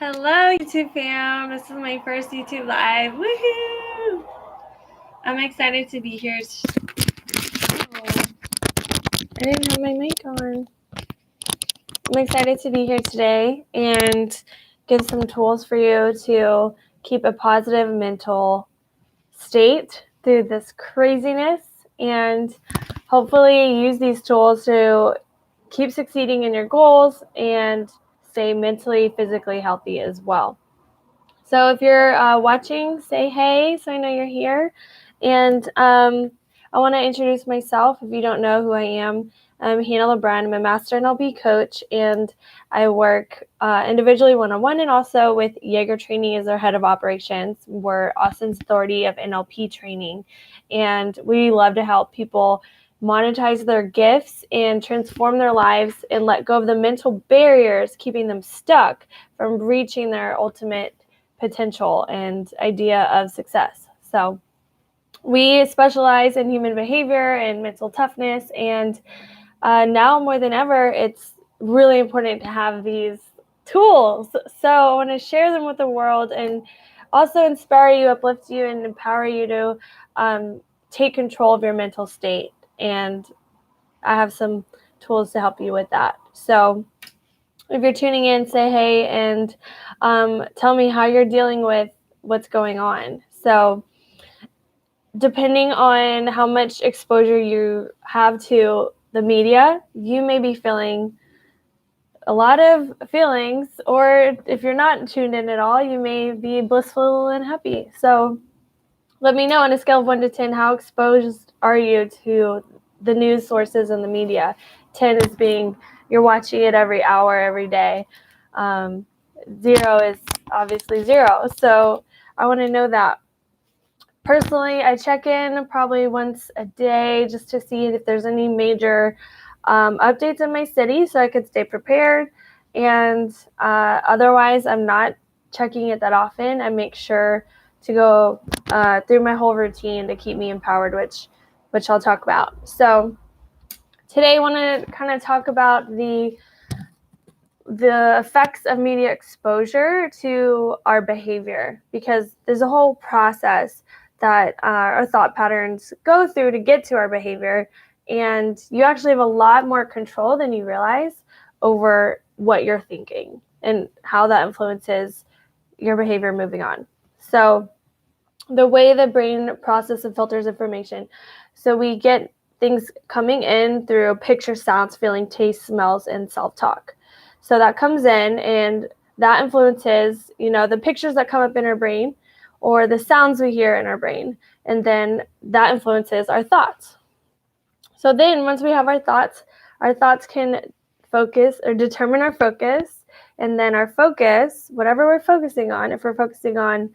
Hello, YouTube fam. This is my first YouTube live. Woohoo! I'm excited to be here. I didn't have my mic on. I'm excited to be here today and give some tools for you to keep a positive mental state through this craziness and hopefully use these tools to keep succeeding in your goals and stay mentally, physically healthy as well. So if you're watching, say hey, so I know you're here. And I want to introduce myself. If you don't know who I am, I'm Hannah LeBrun. I'm a master NLP coach, and I work individually one-on-one and also with Jaeger Training as our head of operations. We're Austin's authority of NLP training, and we love to help people monetize their gifts and transform their lives and let go of the mental barriers keeping them stuck from reaching their ultimate potential and idea of success. So we specialize in human behavior and mental toughness, and now more than ever, it's really important to have these tools. So I want to share them with the world and also inspire you, uplift you, and empower you to take control of your mental state. And I have some tools to help you with that. So if you're tuning in, say hey and tell me how you're dealing with what's going on. So depending on how much exposure you have to the media, you may be feeling a lot of feelings, or if you're not tuned in at all, you may be blissful and happy. So let me know on a scale of 1 to 10, how exposed are you to the news sources and the media? 10 is being you're watching it every hour, every day. 0 is obviously 0. So I want to know that. Personally, I check in probably once a day just to see if there's any major updates in my city so I could stay prepared. And otherwise, I'm not checking it that often. I make sure to go through my whole routine to keep me empowered, which I'll talk about. So today I want to kind of talk about the effects of media exposure to our behavior, because there's a whole process that our thought patterns go through to get to our behavior, and you actually have a lot more control than you realize over what you're thinking and how that influences your behavior moving on. So the way the brain processes and filters information, so we get things coming in through picture, sounds, feeling, taste, smells, and self-talk. So that comes in and that influences, the pictures that come up in our brain or the sounds we hear in our brain. And then that influences our thoughts. So then once we have our thoughts can focus or determine our focus. And then our focus, whatever we're focusing on, if we're focusing on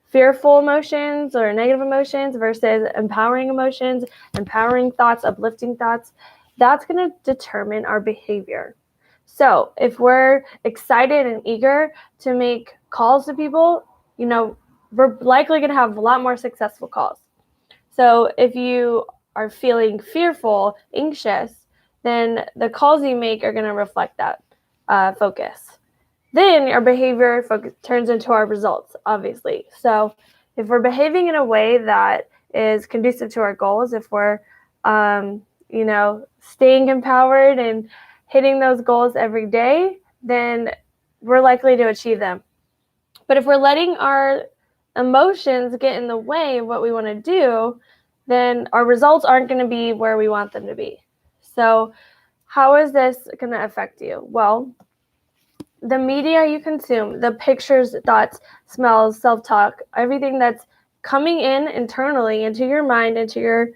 fearful emotions or negative emotions versus empowering emotions, empowering thoughts, uplifting thoughts, that's going to determine our behavior. So if we're excited and eager to make calls to people, we're likely going to have a lot more successful calls. So if you are feeling fearful, anxious, then the calls you make are going to reflect that focus. Then our behavior turns into our results, obviously. So if we're behaving in a way that is conducive to our goals, if we're, staying empowered and hitting those goals every day, then we're likely to achieve them. But if we're letting our emotions get in the way of what we want to do, then our results aren't going to be where we want them to be. So how is this going to affect you? Well, the media you consume, the pictures, thoughts, smells, self-talk, everything that's coming in internally into your mind, into your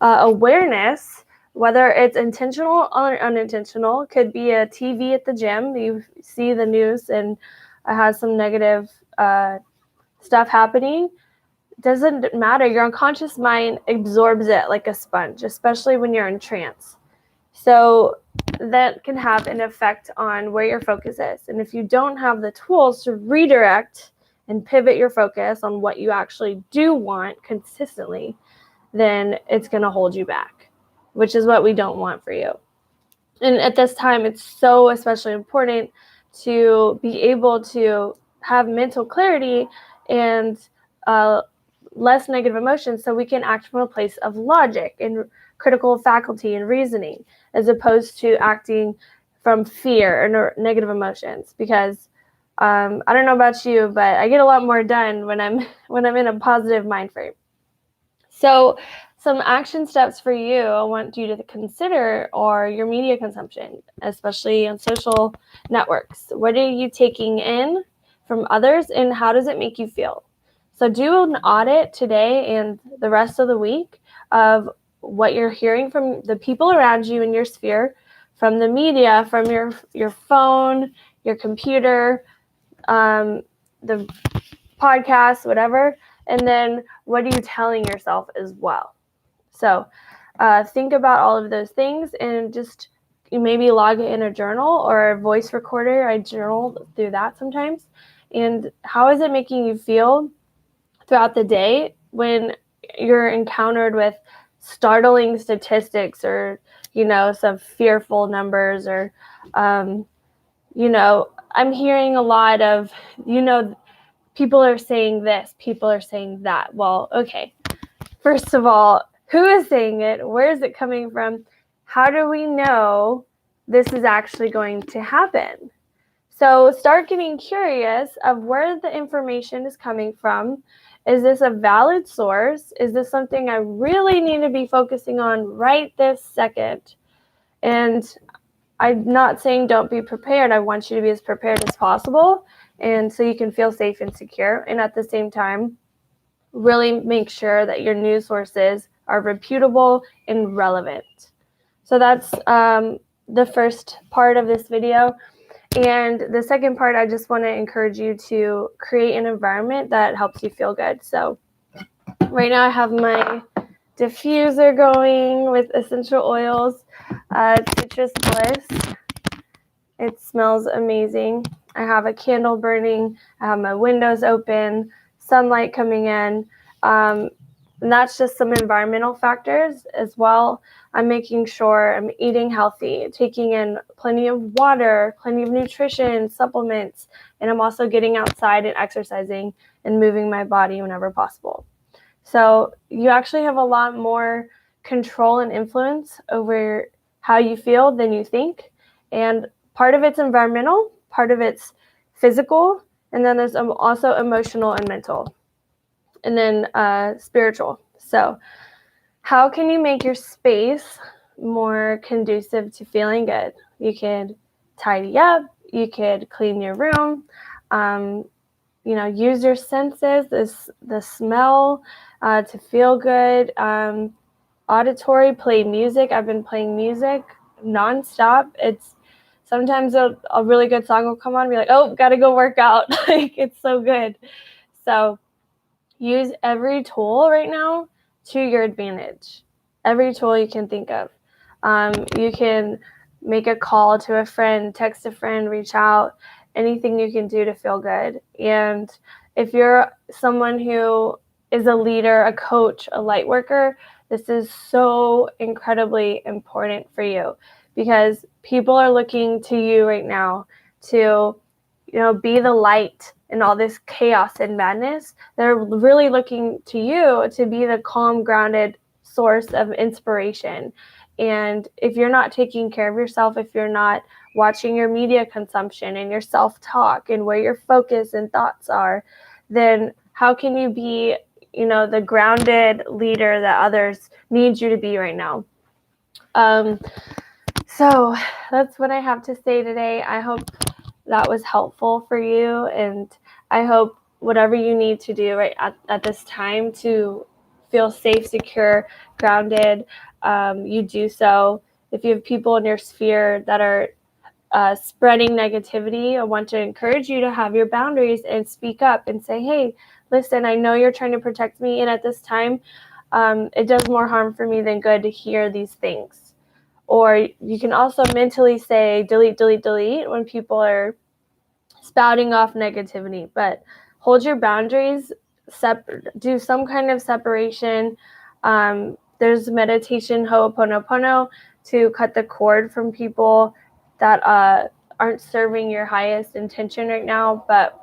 awareness, whether it's intentional or unintentional, could be a TV at the gym. You see the news and it has some negative stuff happening. Doesn't matter. Your unconscious mind absorbs it like a sponge, especially when you're in trance. So that can have an effect on where your focus is. And if you don't have the tools to redirect and pivot your focus on what you actually do want consistently, then it's going to hold you back, which is what we don't want for you. And at this time, it's so especially important to be able to have mental clarity and less negative emotions, so we can act from a place of logic and critical faculty and reasoning, as opposed to acting from fear or negative emotions. Because I don't know about you, but I get a lot more done when I'm in a positive mind frame. So some action steps for you I want you to consider are your media consumption, especially on social networks. What are you taking in from others, and how does it make you feel? So do an audit today and the rest of the week of what you're hearing from the people around you in your sphere, from the media, from your phone, your computer, the podcast, whatever. And then what are you telling yourself as well? So think about all of those things, and just maybe log it in a journal or a voice recorder. I journal through that sometimes. And how is it making you feel throughout the day when you're encountered with startling statistics, or some fearful numbers, or I'm hearing a lot of people are saying this, people are saying that. Well, okay, first of all, who is saying it? Where is it coming from? How do we know this is actually going to happen? So start getting curious of where the information is coming from. Is this a valid source? Is this something I really need to be focusing on right this second? And I'm not saying don't be prepared. I want you to be as prepared as possible, and so you can feel safe and secure. And at the same time, really make sure that your news sources are reputable and relevant. So that's the first part of this video. And the second part, I just want to encourage you to create an environment that helps you feel good. So right now I have my diffuser going with essential oils, Citrus Bliss. It smells amazing. I have a candle burning. I have my windows open, sunlight coming in. And that's just some environmental factors as well. I'm making sure I'm eating healthy, taking in plenty of water, plenty of nutrition, supplements, and I'm also getting outside and exercising and moving my body whenever possible. So you actually have a lot more control and influence over how you feel than you think. And part of it's environmental, part of it's physical, and then there's also emotional and mental, and then spiritual. So how can you make your space more conducive to feeling good? You could tidy up, you could clean your room, use your senses, the smell to feel good, auditory, play music. I've been playing music nonstop. It's sometimes a really good song will come on and be like, oh, gotta go work out. Like, it's so good. So use every tool right now to your advantage. Every tool you can think of. You can make a call to a friend, text a friend, reach out, anything you can do to feel good. And if you're someone who is a leader, a coach, a light worker, this is so incredibly important for you, because people are looking to you right now to, be the light in all this chaos and madness. They're really looking to you to be the calm, grounded source of inspiration. And if you're not taking care of yourself, if you're not watching your media consumption and your self-talk and where your focus and thoughts are, then how can you be, the grounded leader that others need you to be right now? So that's what I have to say today. I hope that was helpful for you, and I hope whatever you need to do right at this time to feel safe, secure, grounded, you do so. If you have people in your sphere that are spreading negativity, I want to encourage you to have your boundaries and speak up and say, hey, listen, I know you're trying to protect me, and at this time, it does more harm for me than good to hear these things. Or you can also mentally say, delete, delete, delete when people are spouting off negativity, but hold your boundaries, do some kind of separation. There's meditation, Ho'oponopono, to cut the cord from people that aren't serving your highest intention right now. But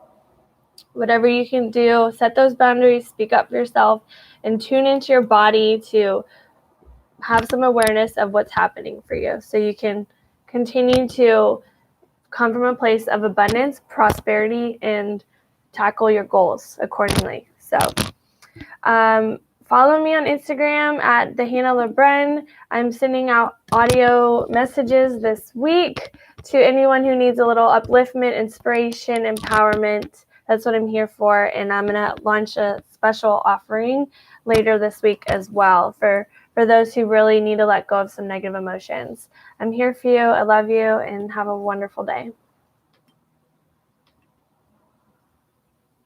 whatever you can do, set those boundaries, speak up for yourself, and tune into your body to have some awareness of what's happening for you so you can continue to come from a place of abundance, prosperity, and tackle your goals accordingly. So follow me on Instagram at the Hannah LeBrun. I'm sending out audio messages this week to anyone who needs a little upliftment, inspiration, empowerment. That's what I'm here for. And I'm going to launch a special offering later this week as well for those who really need to let go of some negative emotions. I'm here for you. I love you, and have a wonderful day.